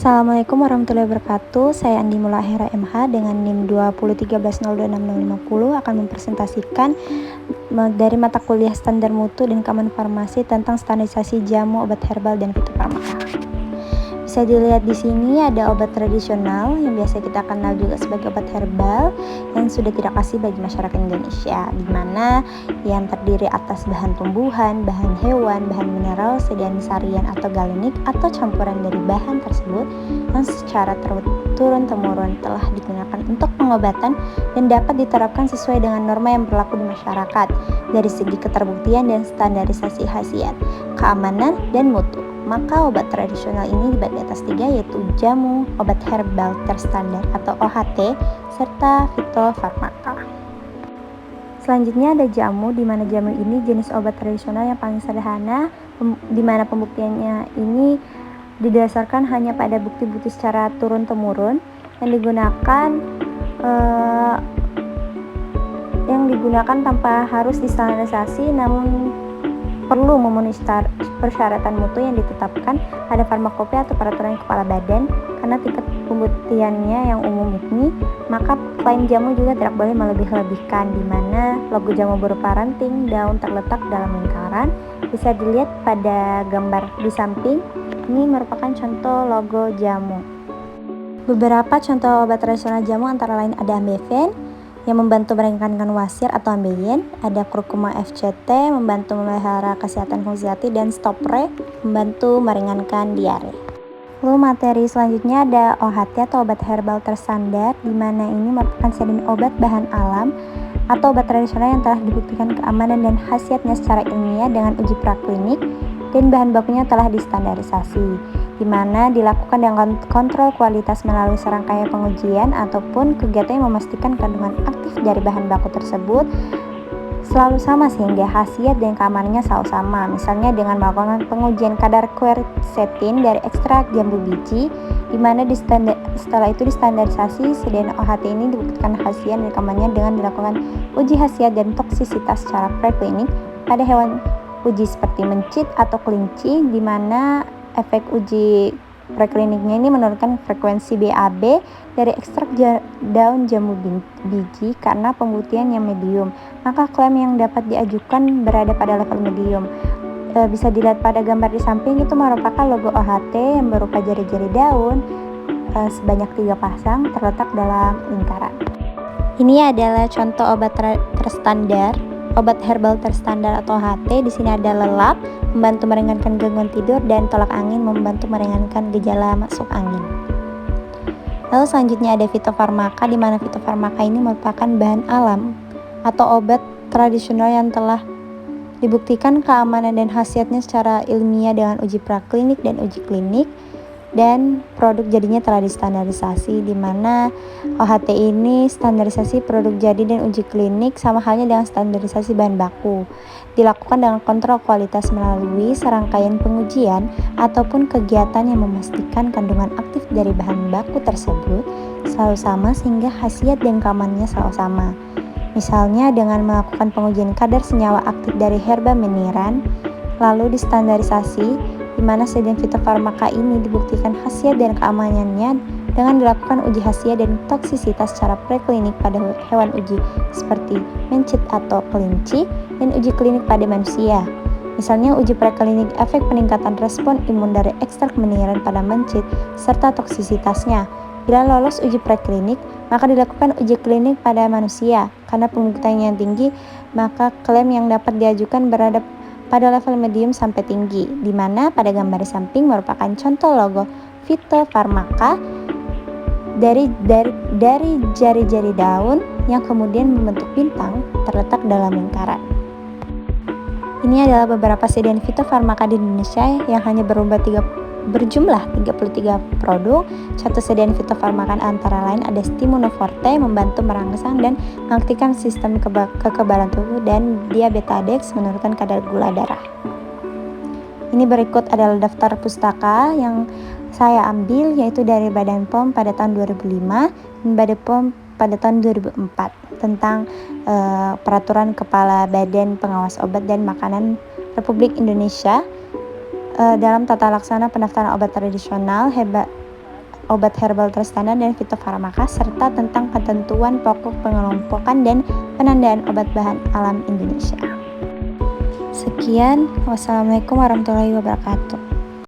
Assalamualaikum warahmatullahi wabarakatuh. Saya Andi Mulahera MH dengan NIM 2013026050 akan mempresentasikan dari mata kuliah Standar Mutu dan Keamanan Farmasi tentang standarisasi jamu, obat herbal, dan fitofarmaka. Bisa dilihat di sini ada obat tradisional yang biasa kita kenal juga sebagai obat herbal yang sudah tidak asing bagi masyarakat Indonesia, di mana yang terdiri atas bahan tumbuhan, bahan hewan, bahan mineral, sediaan sarian atau galenik atau campuran dari bahan tersebut yang secara turun-temurun telah digunakan untuk pengobatan dan dapat diterapkan sesuai dengan norma yang berlaku di masyarakat dari segi keterbuktian dan standarisasi khasiat, keamanan, dan mutu. Maka obat tradisional ini dibagi atas 3, yaitu jamu, obat herbal terstandar atau OHT, serta fitofarmaka. Selanjutnya ada jamu, di mana jamu ini jenis obat tradisional yang paling sederhana, di mana pembuktiannya ini didasarkan hanya pada bukti-bukti secara turun-temurun yang digunakan tanpa harus distandarisasi, namun perlu memenuhi persyaratan mutu yang ditetapkan pada farmakope atau peraturan kepala badan. Karena tingkat pembuktiannya yang umum ini, maka klaim jamu juga tidak boleh melebih-lebihkan, di mana logo jamu berupa ranting daun terletak dalam lingkaran. Bisa dilihat pada gambar di samping. Ini merupakan contoh logo jamu. Beberapa contoh obat tradisional jamu antara lain ada ambeven yang membantu meringankan wasir atau ambeien, ada kurkuma FCT membantu memelihara kesehatan fungsi hati, dan stopre membantu meringankan diare. Lalu materi selanjutnya ada OHT atau obat herbal terstandar, di mana ini merupakan sediaan obat bahan alam atau obat tradisional yang telah dibuktikan keamanan dan khasiatnya secara ilmiah dengan uji praklinik dan bahan bakunya telah distandarisasi, di mana dilakukan dengan kontrol kualitas melalui serangkaian pengujian ataupun kegiatan yang memastikan kandungan aktif dari bahan baku tersebut selalu sama sehingga khasiat dan keamanannya selalu sama. Misalnya dengan melakukan pengujian kadar quercetin dari ekstrak jambu biji, di mana setelah itu distandarisasi, sediaan OHT ini dibuktikan khasiat dan keamanannya dengan dilakukan uji khasiat dan toksisitas secara preklinik pada hewan uji seperti mencit atau kelinci, di mana efek uji prekliniknya ini menurunkan frekuensi BAB dari ekstrak daun jambu biji karena pembuktian yang medium. Maka klaim yang dapat diajukan berada pada level medium. Bisa dilihat pada gambar di samping, itu merupakan logo OHT yang berupa jari-jari daun sebanyak 3 pasang terletak dalam lingkaran. Ini adalah contoh obat terstandar, obat herbal terstandar atau OHT. Di sini ada lelap membantu meringankan gangguan tidur dan tolak angin membantu meringankan gejala masuk angin. Lalu selanjutnya ada fitofarmaka, di mana fitofarmaka ini merupakan bahan alam atau obat tradisional yang telah dibuktikan keamanan dan khasiatnya secara ilmiah dengan uji praklinik dan uji klinik, dan produk jadinya telah distandarisasi, di mana OHT ini standarisasi produk jadi dan uji klinik sama halnya dengan standarisasi bahan baku. Dilakukan dengan kontrol kualitas melalui serangkaian pengujian ataupun kegiatan yang memastikan kandungan aktif dari bahan baku tersebut selalu sama sehingga khasiat dan keamanannya selalu sama. Misalnya dengan melakukan pengujian kadar senyawa aktif dari herba meniran, lalu distandarisasi, di mana sediaan fitofarmaka ini dibuktikan khasiat dan keamanannya dengan dilakukan uji khasiat dan toksisitas secara preklinik pada hewan uji seperti mencit atau kelinci, dan uji klinik pada manusia. Misalnya uji preklinik efek peningkatan respon imun dari ekstrak meniran pada mencit serta toksisitasnya. Bila lolos uji preklinik, maka dilakukan uji klinik pada manusia. Karena pembuktiannya yang tinggi, maka klaim yang dapat diajukan berada pada level medium sampai tinggi, di mana pada gambar di samping merupakan contoh logo fitofarmaka dari jari-jari daun yang kemudian membentuk bintang terletak dalam lingkaran. Ini adalah beberapa sediaan fitofarmaka di Indonesia yang hanya berjumlah 33 produk. Contoh sediaan fitofarmaka antara lain ada Stimunoforte membantu merangsang dan mengaktifkan sistem kekebalan tubuh, dan Diabetadex menurunkan kadar gula darah. Ini berikut adalah daftar pustaka yang saya ambil, yaitu dari Badan POM pada tahun 2005 dan Badan POM pada tahun 2004 tentang Peraturan Kepala Badan Pengawas Obat dan Makanan Republik Indonesia dalam tata laksana pendaftaran obat tradisional obat herbal terstandar dan fitofarmaka, serta tentang ketentuan pokok pengelompokan dan penandaan obat bahan alam Indonesia. Sekian, wassalamualaikum warahmatullahi wabarakatuh.